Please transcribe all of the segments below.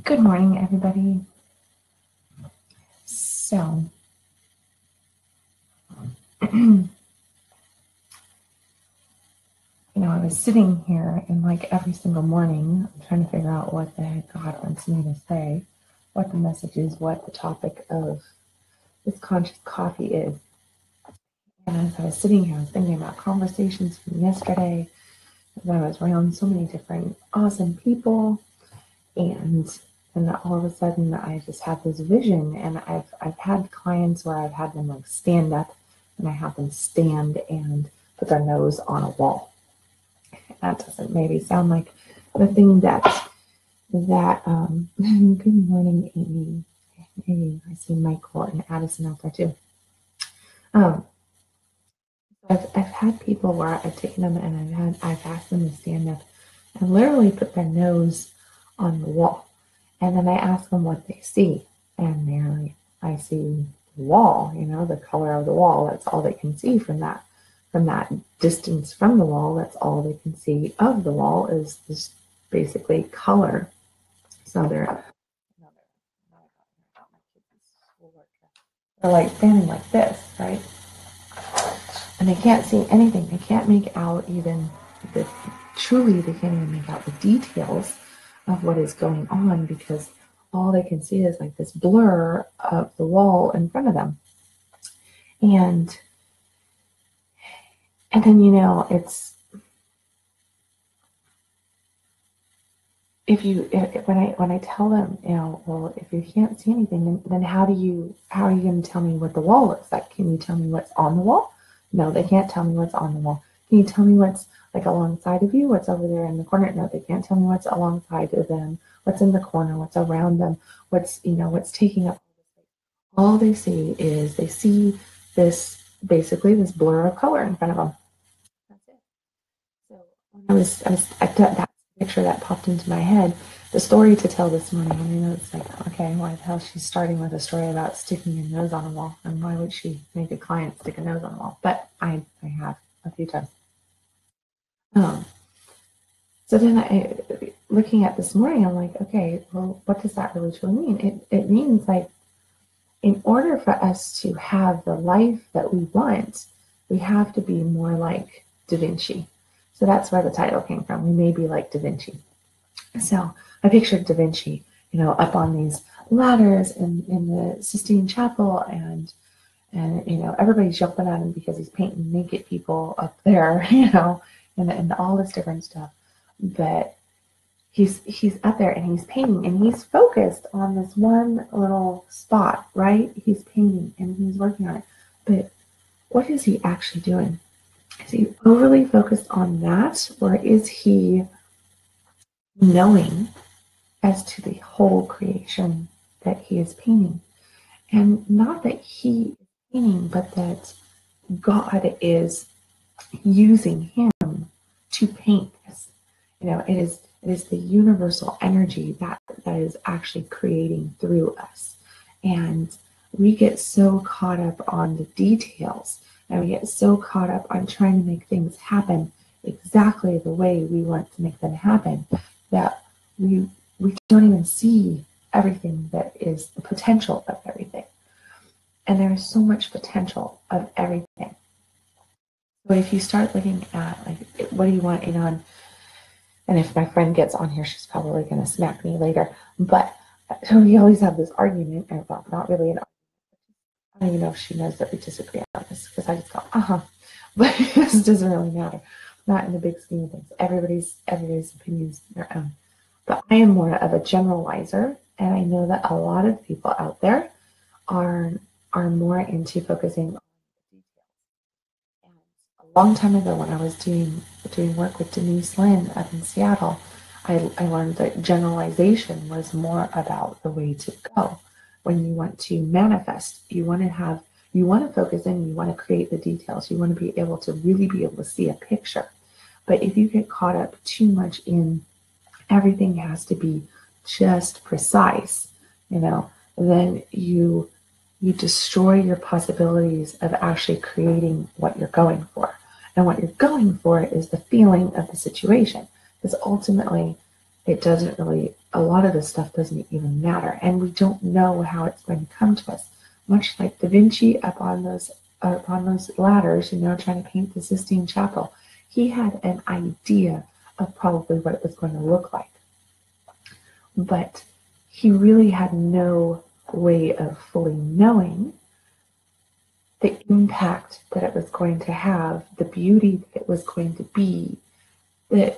Good morning, everybody. So, I was sitting here and like every single morning, I'm trying to figure out what the heck God wants me to say, what the message is, what the topic of this conscious coffee is. And as I was sitting here, I was thinking about conversations from yesterday, as I was around so many different awesome people, and all of a sudden I just had this vision, and I've had clients where I've had them like stand up, and I have them stand and put their nose on a wall. That doesn't maybe sound like the thing that good morning, Amy. Hey, I see Michael and Addison out there too. I've had people where I've taken them and I've asked them to stand up and literally put their nose on the wall. And then I ask them what they see. And they're like, I see the wall, the color of the wall. That's all they can see from that distance from the wall. That's all they can see of the wall is this basically color. So they're like standing like this, right? And they can't see anything. They can't make out even they can't even make out the details of what is going on, because all they can see is like this blur of the wall in front of them. And then, it's, when I tell them, well, if you can't see anything, then how are you going to tell me what the wall looks like? Can you tell me what's on the wall? No, they can't tell me what's on the wall. Can you tell me what's like alongside of you? What's over there in the corner? No, they can't tell me what's alongside of them, what's in the corner, what's around them, what's taking up. All they see is this blur of color in front of them. That's it. So when that picture that popped into my head, the story to tell this morning, it's like, okay, why the hell she's starting with a story about sticking your nose on a wall, and why would she make a client stick a nose on a wall? But I have a few times. So then looking at this morning, I'm like, okay, well, what does that really truly mean? It means like, in order for us to have the life that we want, we have to be more like Da Vinci. So that's where the title came from. We may be like Da Vinci. So I pictured Da Vinci, up on these ladders in the Sistine Chapel, and everybody's jumping at him because he's painting naked people up there, and all this different stuff. But he's up there and he's painting, and he's focused on this one little spot, right? He's painting and he's working on it. But what is he actually doing? Is he overly focused on that, or is he knowing as to the whole creation that he is painting? And not that he is painting, but that God is using him to paint this. It is the universal energy that is actually creating through us. And we get so caught up on the details, and we get so caught up on trying to make things happen exactly the way we want to make them happen, that we don't even see everything that is the potential of everything. And there is so much potential of everything. So if you start looking at, like, what do you want in on, and if my friend gets on here, she's probably going to smack me later, but so we always have this argument, or well, not really an argument. I don't even know if she knows that we disagree on this, because I just go, but this doesn't really matter. Not in the big scheme of things. Everybody's opinions are their own. But I am more of a generalizer, and I know that a lot of people out there are more into focusing on the details. And a long time ago, when I was doing work with Denise Lynn up in Seattle, I learned that generalization was more about the way to go. When you want to manifest, you want to focus in, you want to create the details, you want to be able to see a picture. But if you get caught up too much in everything has to be just precise, then you destroy your possibilities of actually creating what you're going for. And what you're going for is the feeling of the situation. Because ultimately, it doesn't really, a lot of this stuff doesn't even matter. And we don't know how it's going to come to us. Much like Da Vinci up on those ladders, trying to paint the Sistine Chapel. He had an idea of probably what it was going to look like. But he really had no way of fully knowing the impact that it was going to have, the beauty that it was going to be, that,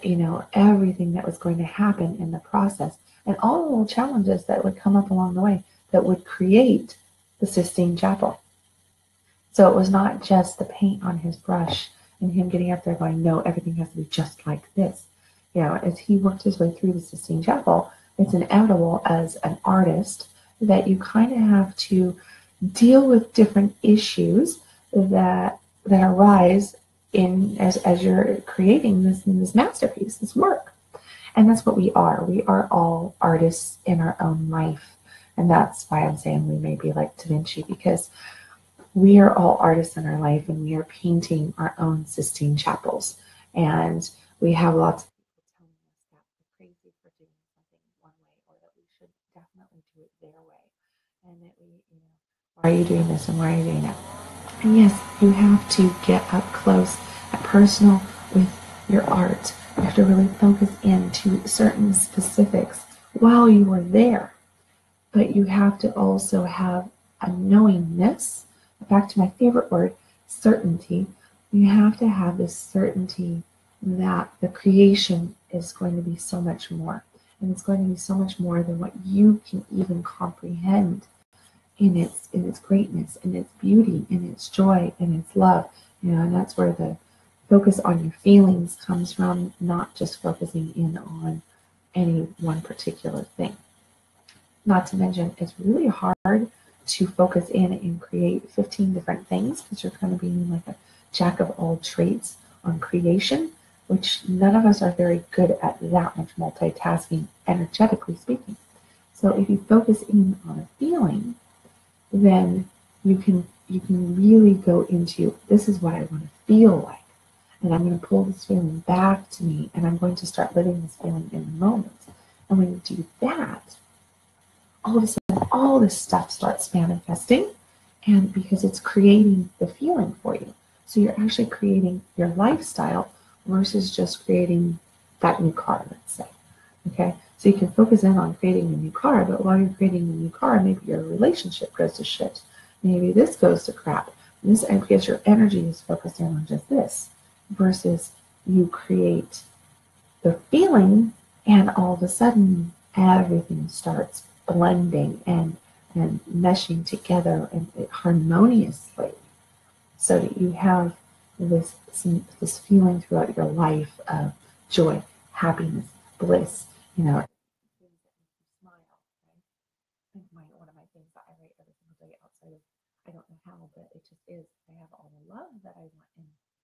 everything that was going to happen in the process, and all the little challenges that would come up along the way that would create the Sistine Chapel. So it was not just the paint on his brush and him getting up there going, no, everything has to be just like this. As he worked his way through the Sistine Chapel, it's inevitable as an artist that you kind of have to deal with different issues that arise as you're creating this masterpiece, this work. And that's what we are. We are all artists in our own life. And that's why I'm saying we may be like Da Vinci, because we are all artists in our life, and we are painting our own Sistine Chapels. And we have lots of people telling us that we're crazy for doing something one way, or that we should definitely do it their way. And that why are you doing this and why are you doing that? And yes, you have to get up close and personal with your art. You have to really focus into certain specifics while you are there. But you have to also have a knowingness. Back to my favorite word, certainty. You have to have this certainty that the creation is going to be so much more. And it's going to be so much more than what you can even comprehend in its greatness, in its beauty, in its joy, in its love. And that's where the focus on your feelings comes from, not just focusing in on any one particular thing. Not to mention, it's really hard to focus in and create 15 different things, because you're kind of being like a jack of all trades on creation, which none of us are very good at that much multitasking, energetically speaking. So if you focus in on a feeling, then you can really go into, this is what I want to feel like. And I'm going to pull this feeling back to me, and I'm going to start living this feeling in the moment. And when you do that, all of a sudden, all this stuff starts manifesting, and because it's creating the feeling for you. So you're actually creating your lifestyle versus just creating that new car, let's say. Okay? So you can focus in on creating a new car, but while you're creating a new car, maybe your relationship goes to shit. Maybe this goes to crap. And because your energy is focused in on just this, versus you create the feeling, and all of a sudden everything starts blending and meshing together and harmoniously, so that you have this feeling throughout your life of joy, happiness, bliss. Things that make you smile. Right? One of my things that I write every single day, outside of, I don't know how, but it just is, I have all the love that I want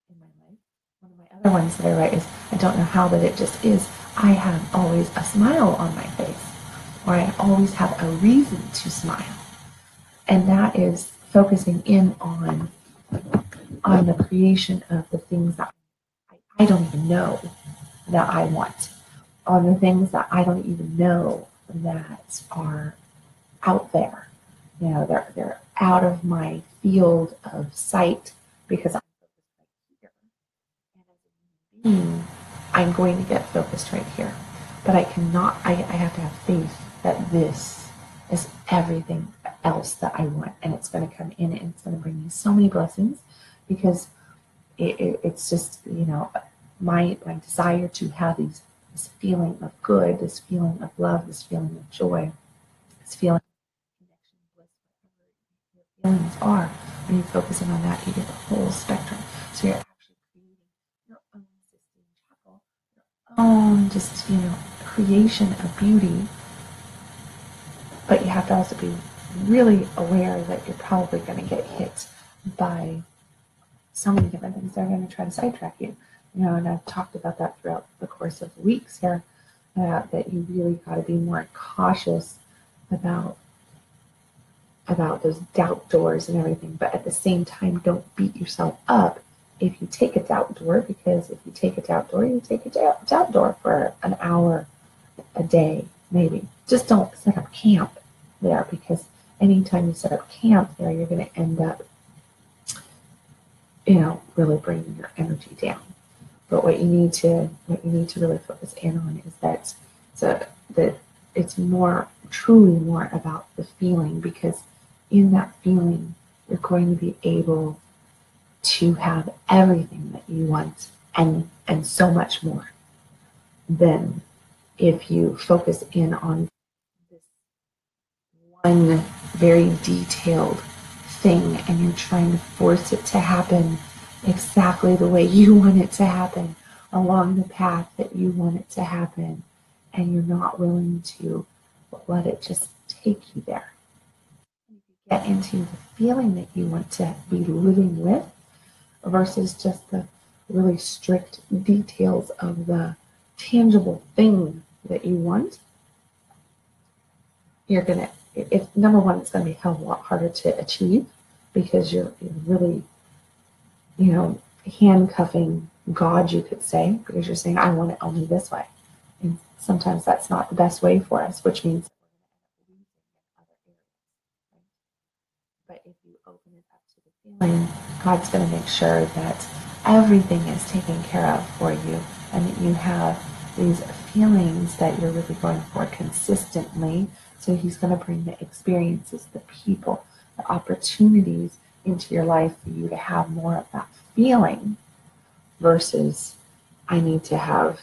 in my life. One of my other ones that I write is, I don't know how, but it just is, I have always a smile on my face, or I always have a reason to smile. And that is focusing in on the creation of the things that I don't even know that I want, on the things that I don't even know that are out there. They're out of my field of sight, because I'm focused right here. And as a human being, I'm going to get focused right here. But I cannot, I have to have faith that this is everything else that I want, and it's going to come in, and it's going to bring me so many blessings, because it's just, my desire to have this feeling of good, this feeling of love, this feeling of joy, this feeling of connection, bliss, whatever your feelings are. When you focus in on that, you get the whole spectrum. So you're actually creating your own Sistine Chapel, your own just, creation of beauty. But you have to also be really aware that you're probably going to get hit by so many different things that are going to try to sidetrack you. And I've talked about that throughout the course of the weeks here, that you really got to be more cautious about those doubt doors and everything. But at the same time, don't beat yourself up if you take a doubt door, because if you take a doubt door, you take a doubt door for an hour a day, maybe. Just don't set up camp there, because anytime you set up camp there, you're going to end up, really bringing your energy down. But what you need to really focus in on is that it's truly more about the feeling, because in that feeling, you're going to be able to have everything that you want, and so much more, than if you focus in on this one very detailed thing and you're trying to force it to happen exactly the way you want it to happen, along the path that you want it to happen, and you're not willing to let it just take you there. Get into the feeling that you want to be living with, versus just the really strict details of the tangible thing that you want, you're gonna, number one, it's gonna be a hell of a lot harder to achieve, because you're really, handcuffing God, you could say, because you're saying, I want it only this way. And sometimes that's not the best way for us, which means we're going to end up losing in other areas. Right? But if you open it up to the feeling, God's going to make sure that everything is taken care of for you, and that you have these feelings that you're really going for consistently. So he's going to bring the experiences, the people, the opportunities into your life for you to have more of that feeling, versus I need to have,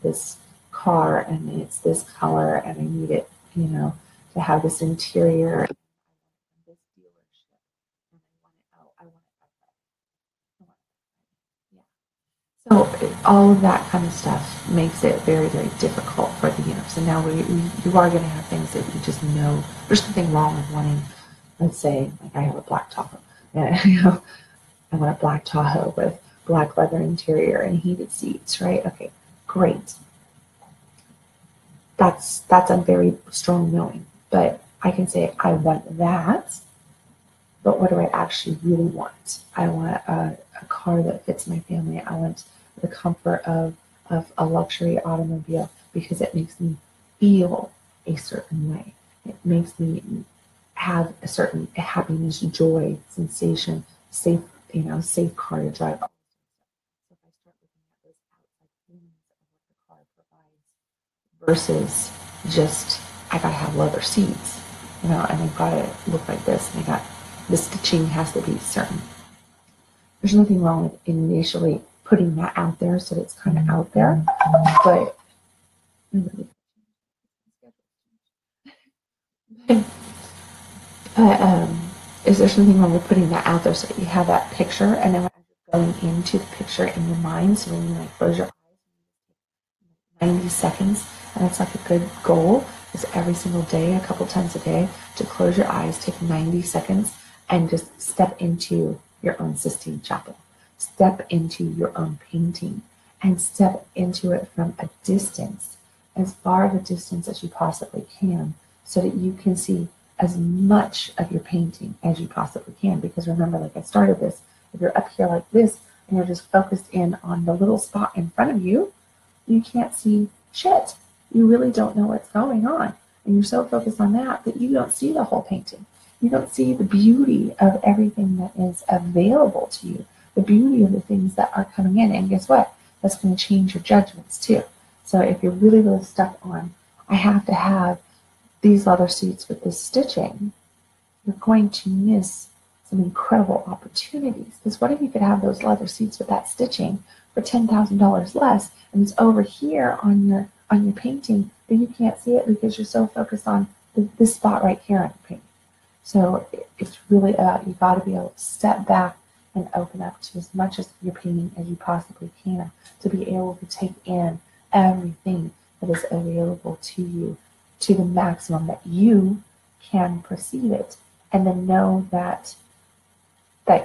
this car and it's this color and I need it, to have this interior, this dealership, and I want it that way. Yeah. So all of that kind of stuff makes it very, very difficult for the universe. And now you are going to have things that you just know. There's nothing wrong with wanting, let's say, like I have a black Tahoe. And, I want a black Tahoe with black leather interior and heated seats, right? Okay, great. That's a very strong knowing. But I can say I want that, but what do I actually really want? I want a car that fits my family. I want the comfort of a luxury automobile, because it makes me feel a certain way. It makes me have a certain happiness, joy, sensation, safe car to drive. So if I start looking at those outside feelings of what the car provides, versus just, I gotta have leather seats, and I've gotta look like this, and the stitching has to be certain. There's nothing wrong with initially putting that out there, so it's kind of out there, but is there something wrong with putting that out there so that you have that picture, and then when you're going into the picture in your mind, so when you close your eyes, 90 seconds, and it's like a good goal is every single day, a couple times a day, to close your eyes, take 90 seconds, and just step into your own Sistine Chapel. Step into your own painting, and step into it from a distance, as far of a distance as you possibly can, so that you can see as much of your painting as you possibly can. Because remember, like I started this, if you're up here like this and you're just focused in on the little spot in front of you, you can't see shit. You really don't know what's going on. And you're so focused on that you don't see the whole painting. You don't see the beauty of everything that is available to you, the beauty of the things that are coming in. And guess what? That's going to change your judgments too. So if you're really, really stuck on, I have to have these leather seats with this stitching, you're going to miss some incredible opportunities. Because what if you could have those leather seats with that stitching for $10,000 less, and it's over here on your painting, but you can't see it because you're so focused on this spot right here on the painting. So it's really about, you got to be able to step back and open up to as much of your painting as you possibly can, to be able to take in everything that is available to you to the maximum that you can perceive it, and then know that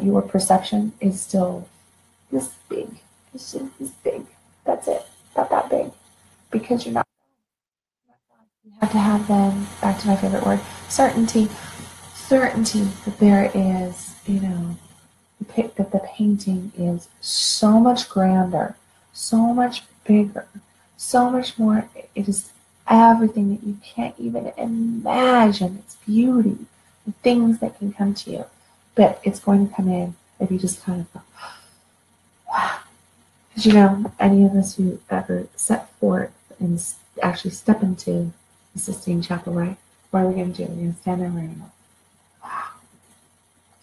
your perception is still this big. It's just this big. That's it. About that big. Because you're not. You have to have then, back to my favorite word, certainty. Certainty that there is, that the painting is so much grander, so much bigger, so much more. It is everything that you can't even imagine. Its beauty, the things that can come to you. But it's going to come in if you just kind of go, wow. Because any of us who ever set forth and actually step into the Sistine Chapel, right? What are we going to do? We're going to stand there and we're going to go, wow.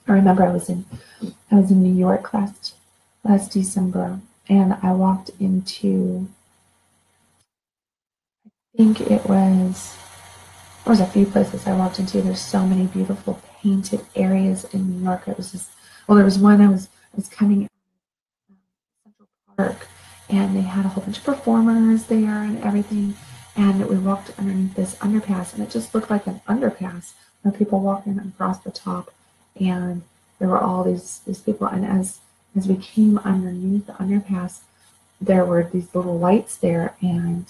I remember I was in New York last December, and I walked into, I think there was a few places I walked into. There's so many beautiful painted areas in New York. It was just, well, there was one I was coming out of Central Park, and they had a whole bunch of performers there and everything. And we walked underneath this underpass, and it just looked like an underpass. There were people walking across the top, and there were all these people. And as we came underneath the underpass, there were these little lights there, and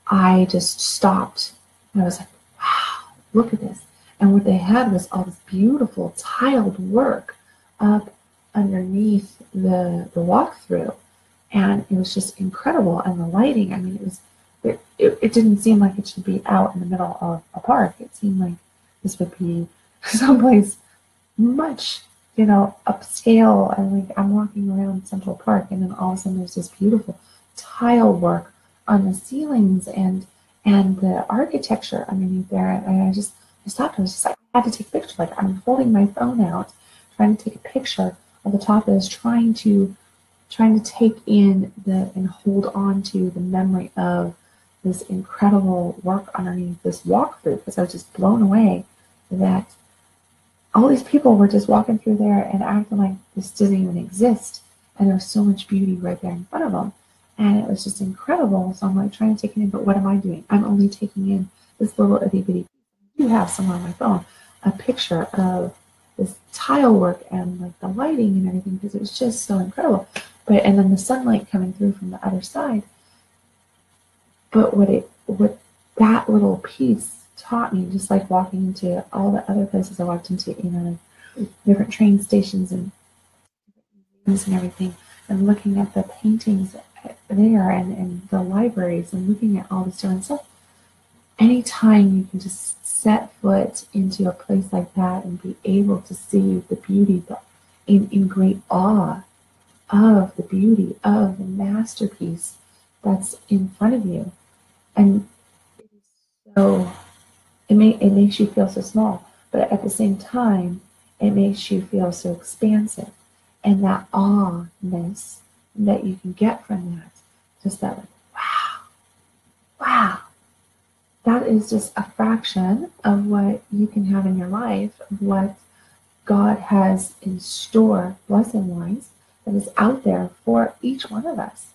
I just stopped, and I was like, wow, look at this. And what they had was all this beautiful tiled work up underneath the walkthrough, and it was just incredible. And the lighting, I mean, it didn't seem like it should be out in the middle of a park. It seemed like this would be someplace much, upscale. And like I'm walking around Central Park, and then all of a sudden there's this beautiful tile work on the ceilings and the architecture underneath there. And I stopped. I was just like, I had to take a picture. Like I'm holding my phone out, trying to take a picture of the top of this, trying to take in and hold on to the memory of this incredible work underneath this walkthrough, because I was just blown away that all these people were just walking through there and acting like this doesn't even exist, and there was so much beauty right there in front of them, and it was just incredible. So I'm like trying to take it in, but what am I doing? I'm only taking in this little itty bitty. I do have somewhere on my phone a picture of this tile work and like the lighting and everything, because it was just so incredible. And then the sunlight coming through from the other side. But what that little piece taught me, just like walking into all the other places I walked into, different train stations and museums and everything, and looking at the paintings there and the libraries and looking at all this different stuff. Anytime you can just set foot into a place like that and be able to see the beauty, in great awe of the beauty of the masterpiece that's in front of you, and so it makes you feel so small, but at the same time it makes you feel so expansive, and that awe-ness that you can get from that, just that like, wow, that is just a fraction of what you can have in your life, of what God has in store blessing-wise, that is out there for each one of us.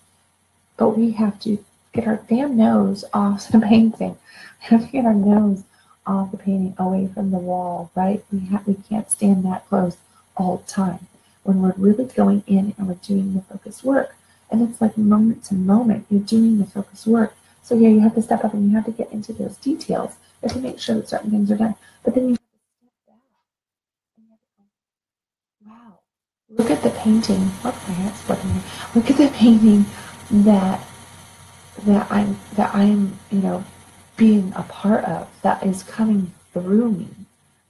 But we have to get our damn nose off the painting. We have to get our nose off the painting, away from the wall, right? We can't stand that close all the time. When we're really going in and we're doing the focus work, and it's like moment to moment, you're doing the focus work. So yeah, you have to step up and you have to get into those details. You have to make sure that certain things are done. But then you have to step back and you have to go, wow, look at the painting. Look, my hand's working here. Look at the painting that I'm being a part of, that is coming through me.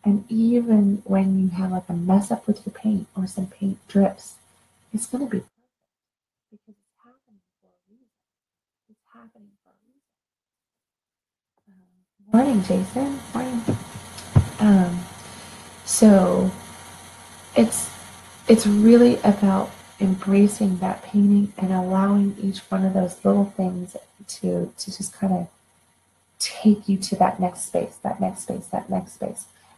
And even when you have like a mess up with your paint or some paint drips, it's going to be perfect, because it's happening for a reason. It's happening for a reason. Morning, Jason. Morning. So it's really about embracing that painting and allowing each one of those little things to just kind of take you to that next space,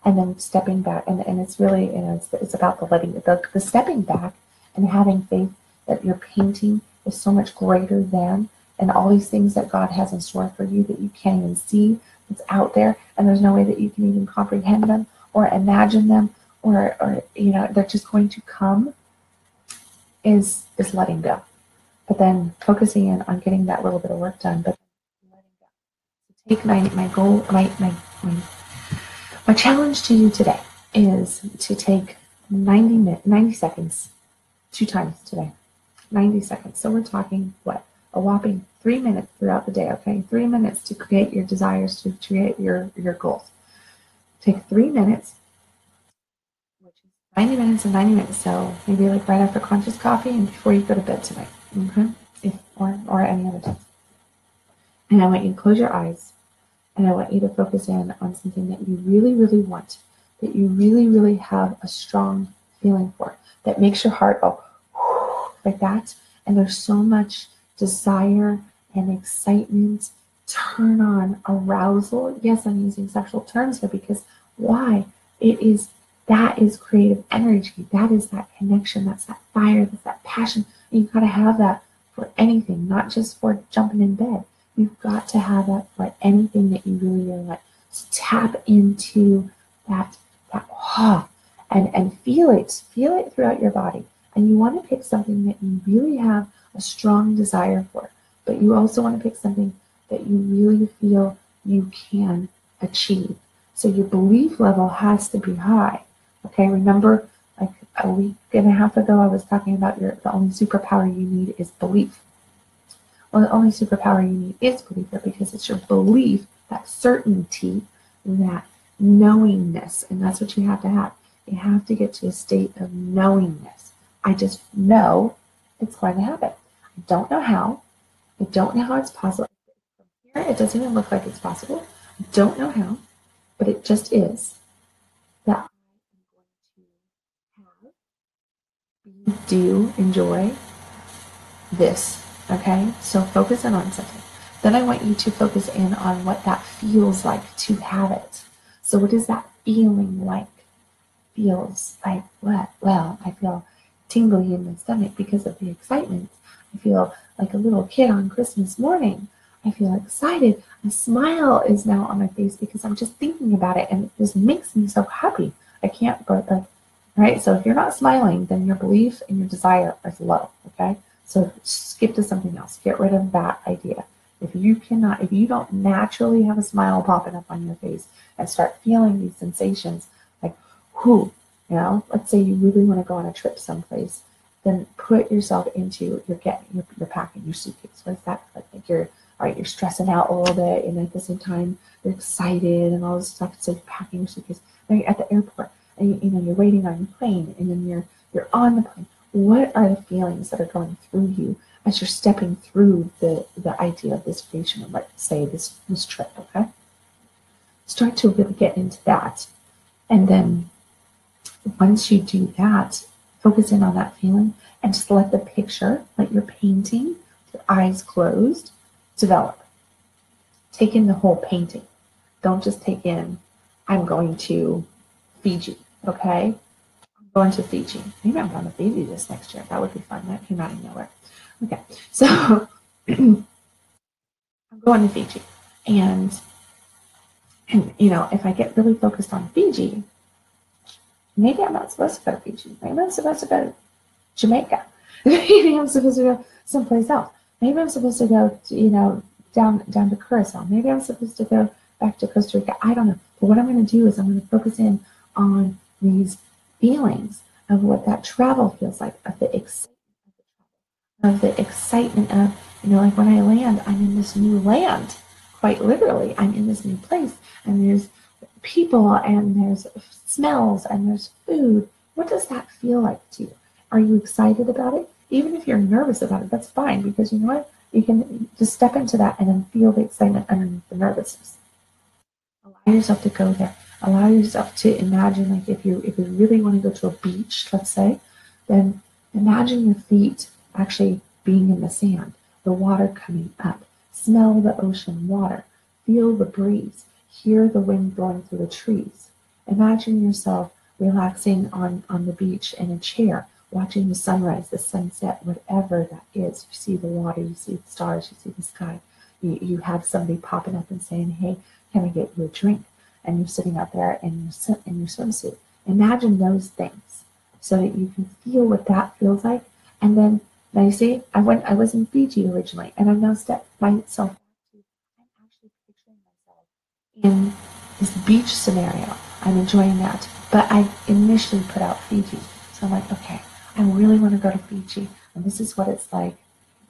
and then stepping back. And it's really, it's about the stepping back and having faith that your painting is so much greater than, and all these things that God has in store for you that you can't even see, it's out there, and there's no way that you can even comprehend them or imagine them, or they're just going to come, is letting go. But then focusing in on getting that little bit of work done, but letting go. So take my goal, my challenge to you today is to take 90 seconds, 2 times today. 90 seconds. So we're talking, what, a whopping 3 minutes throughout the day, okay? 3 minutes to create your desires, to create your goals. Take 3 minutes, which is 90 minutes and 90 minutes. So maybe like right after conscious coffee and before you go to bed tonight, okay? Or any other time. And I want you to close your eyes, and I want you to focus in on something that you really, really want, that you really, really have a strong feeling for, that makes your heart go like that. And there's so much desire and excitement, turn on, arousal. Yes, I'm using sexual terms here because why? That is creative energy. That is that connection. That's that fire. That's that passion. And you've got to have that for anything, not just for jumping in bed. You've got to have that for anything that you really, really like. So tap into that and feel it throughout your body. And you want to pick something that you really have a strong desire for, but you also want to pick something that you really feel you can achieve. So your belief level has to be high. Okay, remember, like a week and a half ago, I was talking about the only superpower you need is belief. Well, the only superpower you need is belief, because it's your belief, that certainty, that knowingness, and that's what you have to have. You have to get to a state of knowingness. I just know it's going to happen. I don't know how. I don't know how it's possible. From here, it doesn't even look like it's possible. I don't know how, but it just is that I am going to have, do, enjoy this. Okay, so focus in on something. Then I want you to focus in on what that feels like to have it. So what is that feeling like? Feels like what? Well, I feel tingly in my stomach because of the excitement. I feel like a little kid on Christmas morning. I feel excited. A smile is now on my face because I'm just thinking about it, and it just makes me so happy. I can't, but like, right? So if you're not smiling, then your belief and your desire is low, okay? So skip to something else. Get rid of that idea. If you don't naturally have a smile popping up on your face and start feeling these sensations, like, let's say you really want to go on a trip someplace, then put yourself into, you're packing your suitcase. What is that like? You're stressing out a little bit, and at the same time, you're excited and all this stuff. So you're packing your suitcase. Then you're at the airport, and you're waiting on your plane, and then you're on the plane. What are the feelings that are going through you as you're stepping through the idea of this creation of, let's say, this trip, okay? Start to really get into that. And then once you do that, focus in on that feeling and just let the picture, let your painting, your eyes closed, develop. Take in the whole painting. Don't just take in, I'm going to Fiji, okay? Going to Fiji. Maybe I'm going to Fiji this next year. That would be fun. That came out of nowhere. Okay, so I'm going to Fiji, and if I get really focused on Fiji, maybe I'm not supposed to go to Fiji. Maybe I'm supposed to go to Jamaica. Maybe I'm supposed to go someplace else. Maybe I'm supposed to go to, down to Curacao. Maybe I'm supposed to go back to Costa Rica. I don't know. But what I'm going to do is I'm going to focus in on these feelings of what that travel feels like, of the excitement of, like when I land, I'm in this new land. Quite literally, I'm in this new place, and there's people, and there's smells, and there's food. What does that feel like to you? Are you excited about it? Even if you're nervous about it, that's fine, because you know what? You can just step into that and then feel the excitement underneath the nervousness. Allow yourself to go there. Allow yourself to imagine, like if you really want to go to a beach, let's say, then imagine your feet actually being in the sand, the water coming up. Smell the ocean water. Feel the breeze. Hear the wind blowing through the trees. Imagine yourself relaxing on the beach in a chair, watching the sunrise, the sunset, whatever that is. You see the water, you see the stars, you see the sky. You have somebody popping up and saying, hey, can I get you a drink? And you're sitting out there in your swimsuit. Imagine those things so that you can feel what that feels like. And then, now you see, I was in Fiji originally, and I've now stepped myself back to, I'm actually picturing myself in this beach scenario. I'm enjoying that. But I initially put out Fiji. So I'm like, okay, I really want to go to Fiji, and this is what it's like.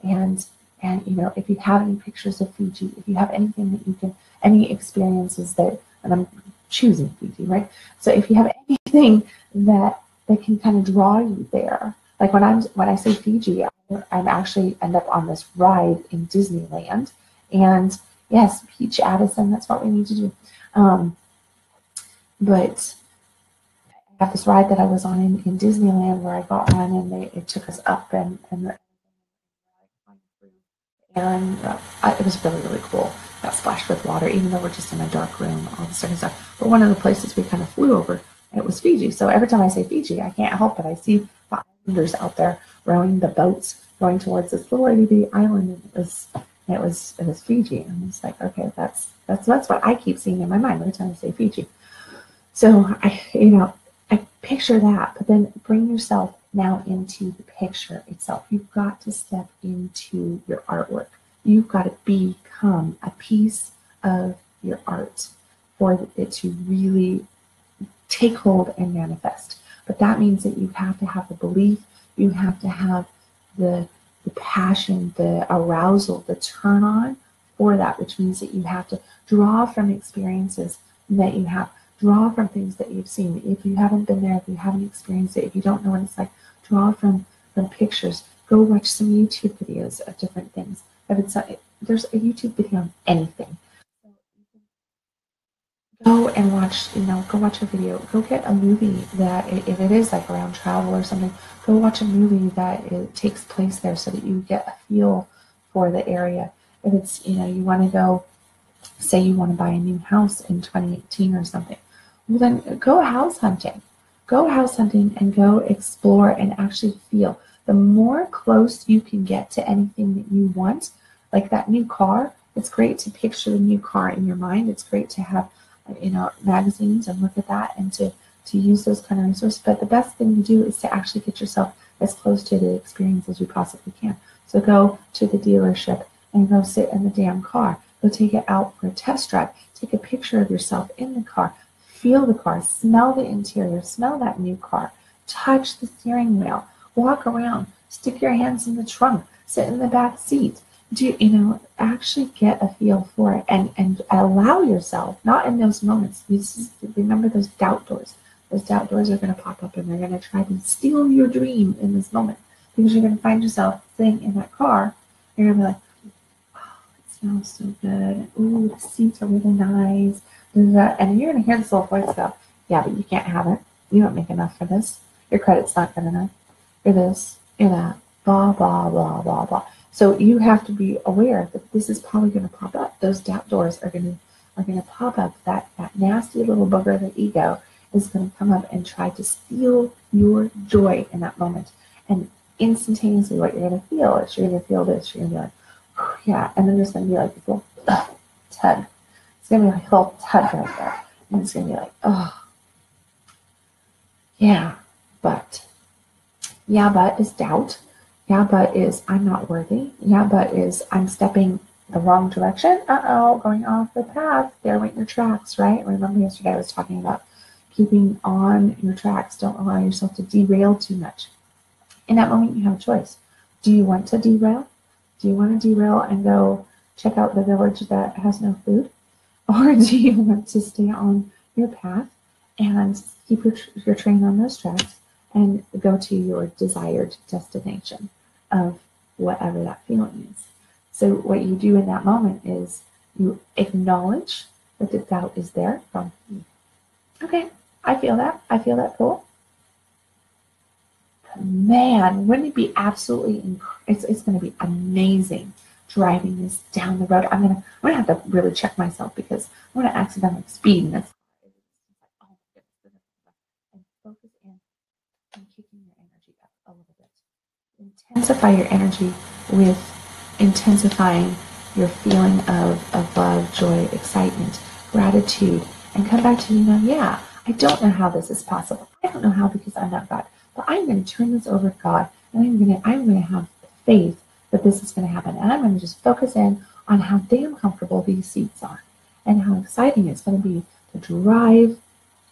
And And, if you have any pictures of Fiji, if you have anything that you can, any experiences that, and I'm choosing Fiji, right? So if you have anything that can kind of draw you there, like when I say Fiji, I'm actually end up on this ride in Disneyland, and yes, Peach Addison, that's what we need to do. But I got this ride that I was on in Disneyland where I got on, and it took us up and it was really, really cool. Got splashed with water, even though we're just in a dark room, all this sort of stuff. But one of the places we kind of flew over, it was Fiji. So every time I say Fiji, I can't help it. I see the islanders out there rowing the boats going towards this little itty bitty island, and it was Fiji. And it's like, okay, that's what I keep seeing in my mind every time I say Fiji. So I picture that, but then bring yourself now into the picture itself. You've got to step into your artwork. You've got to become a piece of your art for it to really take hold and manifest. But that means that you have to have the belief, you have to have the passion, the arousal, the turn on for that, which means that you have to draw from experiences that you have. Draw from things that you've seen. If you haven't been there, if you haven't experienced it, if you don't know what it's like, draw from pictures. Go watch some YouTube videos of different things. If it's there's a YouTube video on anything. Go and watch, go watch a video. Go get a movie that, if it is like around travel or something, go watch a movie that it takes place there so that you get a feel for the area. If it's, you want to go, say you want to buy a new house in 2018 or something, well then go house hunting. Go house hunting and go explore and actually feel. The more close you can get to anything that you want, like that new car, it's great to picture the new car in your mind. It's great to have, magazines and look at that and to use those kind of resources. But the best thing to do is to actually get yourself as close to the experience as you possibly can. So go to the dealership and go sit in the damn car. Go take it out for a test drive. Take a picture of yourself in the car. Feel the car. Smell the interior. Smell that new car. Touch the steering wheel. Walk around. Stick your hands in the trunk. Sit in the back seat. Actually get a feel for it and allow yourself, not in those moments. Remember those doubt doors. Those doubt doors are going to pop up and they're going to try to steal your dream in this moment, because you're going to find yourself sitting in that car. You're going to be like, smells so good. Ooh, the seats are really nice. And you're going to hear this little voice go, yeah, but you can't have it. You don't make enough for this. Your credit's not good enough. You're this, you're that, blah, blah, blah, blah, blah. So you have to be aware that this is probably going to pop up. Those doubt doors are going to pop up. That nasty little booger, the ego, is going to come up and try to steal your joy in that moment. And instantaneously, what you're going to feel is you're going to feel this. You're going to be like, yeah, and then there's going to be like this little tug. It's going to be like a little tug right there. And it's going to be like, oh, yeah, but. Yeah, but is doubt. Yeah, but is I'm not worthy. Yeah, but is I'm stepping the wrong direction. Uh-oh, going off the path. There went your tracks, right? Remember yesterday I was talking about keeping on your tracks. Don't allow yourself to derail too much. In that moment, you have a choice. Do you want to derail? Do you want to derail and go check out the village that has no food? Or do you want to stay on your path and keep your train on those tracks and go to your desired destination of whatever that feeling is? So what you do in that moment is you acknowledge that the doubt is there. From, okay, I feel that. I feel that pull. Man, wouldn't it be absolutely, it's going to be amazing driving this down the road. I'm gonna have to really check myself because I'm going to accidentally speed in this. Oh, and focus in and kicking your energy up a little bit. Intensify your energy with intensifying your feeling of love, joy, excitement, gratitude, and come back to, yeah, I don't know how this is possible. I don't know how because I'm not God. But I'm going to turn this over to God, and I'm going to have faith that this is going to happen. And I'm going to just focus in on how damn comfortable these seats are and how exciting it's going to be to drive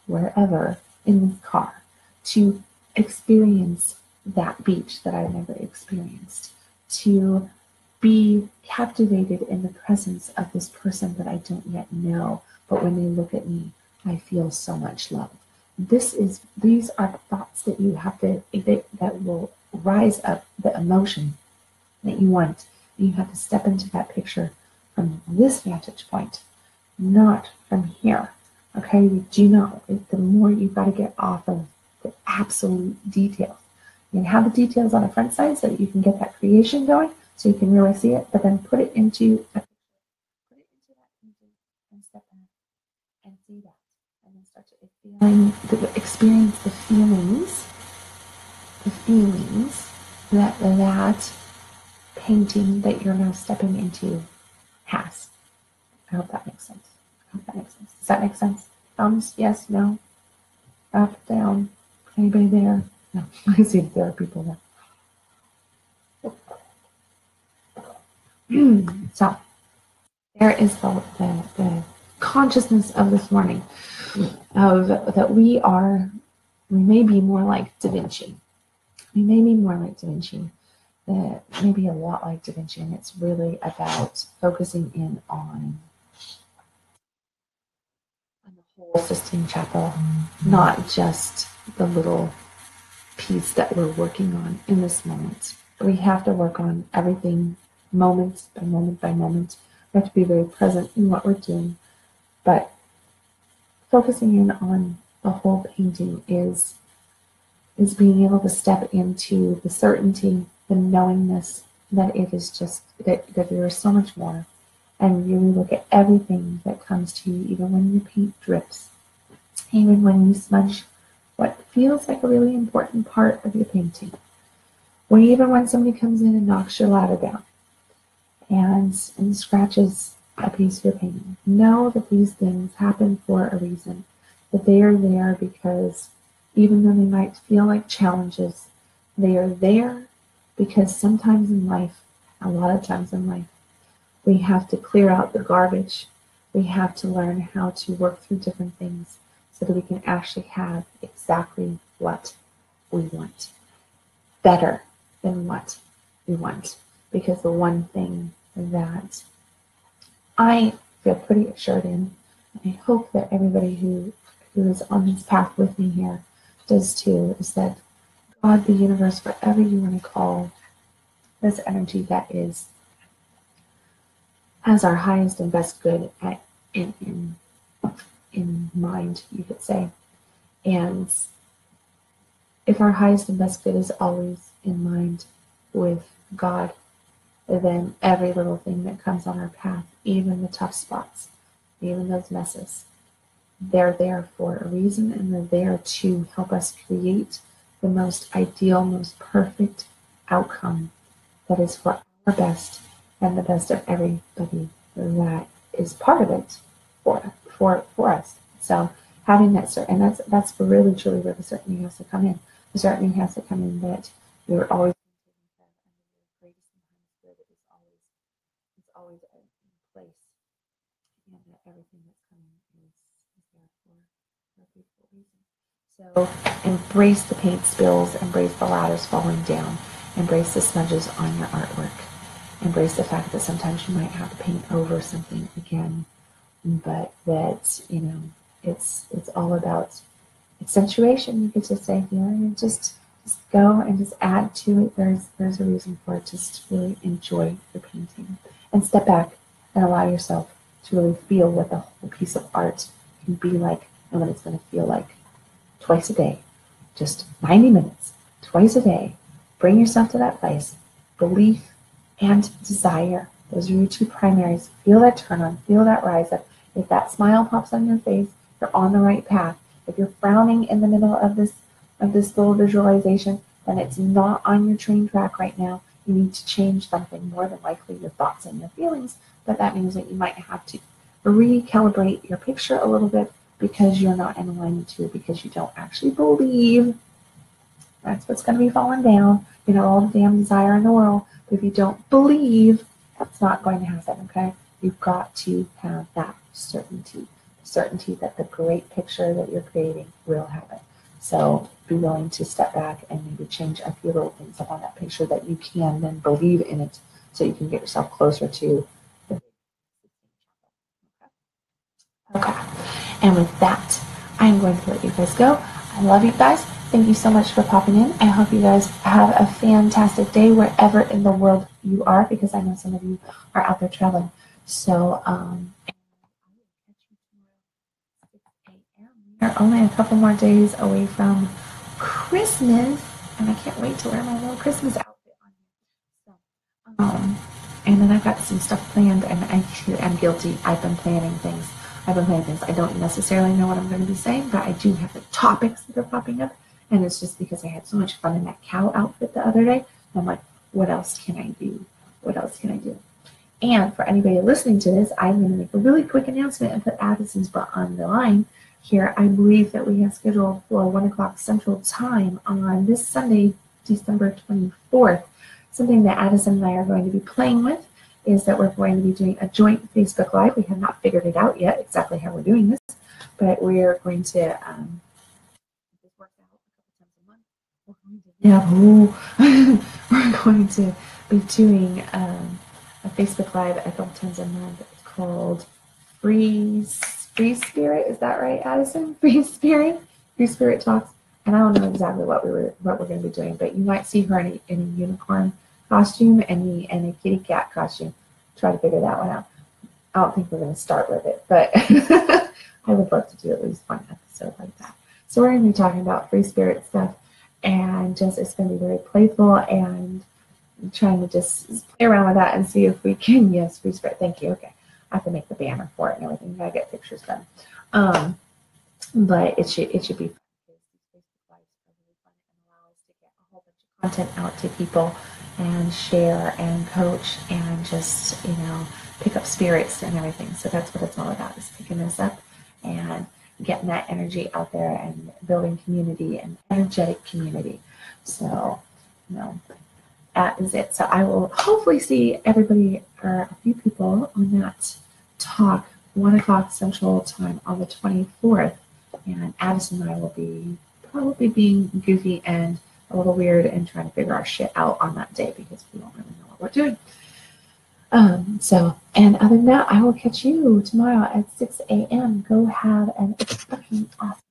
wherever in this car, to experience that beach that I've never experienced, to be captivated in the presence of this person that I don't yet know, but when they look at me, I feel so much love. These are thoughts that you have to, that will rise up the emotion that you want. And you have to step into that picture from this vantage point, not from here. Okay, you do not, the more you've got to get off of the absolute details. You can have the details on the front side so that you can get that creation going, so you can really see it, but then put it into that painting and step back and see that. And then start to experience the feelings that painting that you're now stepping into has. I hope that makes sense. Does that make sense? Thumbs, yes, no, up, down, anybody there? No, I see that there are people there. So, there is the consciousness of this morning of that we may be more like Da Vinci. We may be more like Da Vinci, maybe a lot like Da Vinci, and it's really about focusing in on the whole Sistine Chapel, not just the little piece that we're working on in this moment. We have to work on everything moment by moment by moment. We have to be very present in what we're doing, but focusing in on the whole painting is being able to step into the certainty, the knowingness that it is just, that there is so much more. And you really look at everything that comes to you, even when your paint drips, even when you smudge what feels like a really important part of your painting, or even when somebody comes in and knocks your ladder down and scratches a piece of your painting. Know that these things happen for a reason, that they are there because even though they might feel like challenges, they are there because sometimes in life, a lot of times in life, we have to clear out the garbage. We have to learn how to work through different things so that we can actually have exactly what we want. Better than what we want. Because the one thing that I feel pretty assured in, and I hope that everybody who is on this path with me here does too, is that God, the universe, whatever you want to call this energy that is as our highest and best good in mind, you could say. And if our highest and best good is always in mind with God, then every little thing that comes on our path, even the tough spots, even those messes, they're there for a reason, and they're there to help us create the most ideal, most perfect outcome that is for our best and the best of everybody that is part of it for us. So having that certain, and that's really truly where the certainty has to come in. The certainty has to come in that you're always taken care of, and the greatest and highest good is always in place, and that everything that's coming is there for a beautiful reason. So embrace the paint spills, embrace the ladders falling down, embrace the smudges on your artwork. Embrace the fact that sometimes you might have to paint over something again, but that, it's all about accentuation. You could just say, just go and just add to it. There's a reason for it. Just really enjoy the painting and step back and allow yourself to really feel what the whole piece of art can be like and what it's going to feel like. Twice a day, just 90 minutes, twice a day. Bring yourself to that place. Belief and desire. Those are your two primaries. Feel that turn on, feel that rise up. If that smile pops on your face, you're on the right path. If you're frowning in the middle of this little visualization, then it's not on your train track right now. You need to change something, more than likely your thoughts and your feelings, but that means that you might have to recalibrate your picture a little bit because you're not in alignment to it, because you don't actually believe. That's what's going to be falling down. All the damn desire in the world. But if you don't believe, that's not going to happen, okay? You've got to have that certainty. The certainty that the great picture that you're creating will happen. So be willing to step back and maybe change a few little things up on that picture that you can then believe in it so you can get yourself closer to the. Okay. And with that, I'm going to let you guys go. I love you guys. Thank you so much for popping in. I hope you guys have a fantastic day wherever in the world you are, because I know some of you are out there traveling. So, we're only a couple more days away from Christmas, and I can't wait to wear my little Christmas outfit on here. So, and then I've got some stuff planned, and I'm guilty. I've been planning things. I don't necessarily know what I'm going to be saying, but I do have the topics that are popping up, and it's just because I had so much fun in that cow outfit the other day. And I'm like, what else can I do? What else can I do? And for anybody listening to this, I'm going to make a really quick announcement and put Addison's butt on the line here. I believe that we have scheduled for 1 o'clock Central Time on this Sunday, December 24th. Something that Addison and I are going to be playing with is that we're going to be doing a joint Facebook Live. We have not figured it out yet exactly how we're doing this, but we are going to this works out a couple times a month. We're going to be doing a Facebook Live a couple times a month. It's called Free Spirit. Is that right, Addison? Free Spirit Talks. And I don't know exactly what we're going to be doing, but you might see her in a unicorn costume and me in a kitty cat costume. Try to figure that one out. I don't think we're going to start with it, but I would love to do at least one episode like that. So we're going to be talking about free spirit stuff, and just it's going to be very playful and trying to just play around with that and see if we can. Yes, free spirit. Thank you. Okay, I have to make the banner for it and everything. I get pictures done. But it should be fun. Content out to people and share and coach and just pick up spirits and everything. So that's what it's all about, is picking this up and getting that energy out there and building community and energetic community. So that is it. So I will hopefully see everybody or a few people on that talk 1 o'clock Central Time on the 24th, and Addison and I will be probably being goofy and a little weird and trying to figure our shit out on that day because we don't really know what we're doing. And other than that, I will catch you tomorrow at 6 a.m. Go have an fucking awesome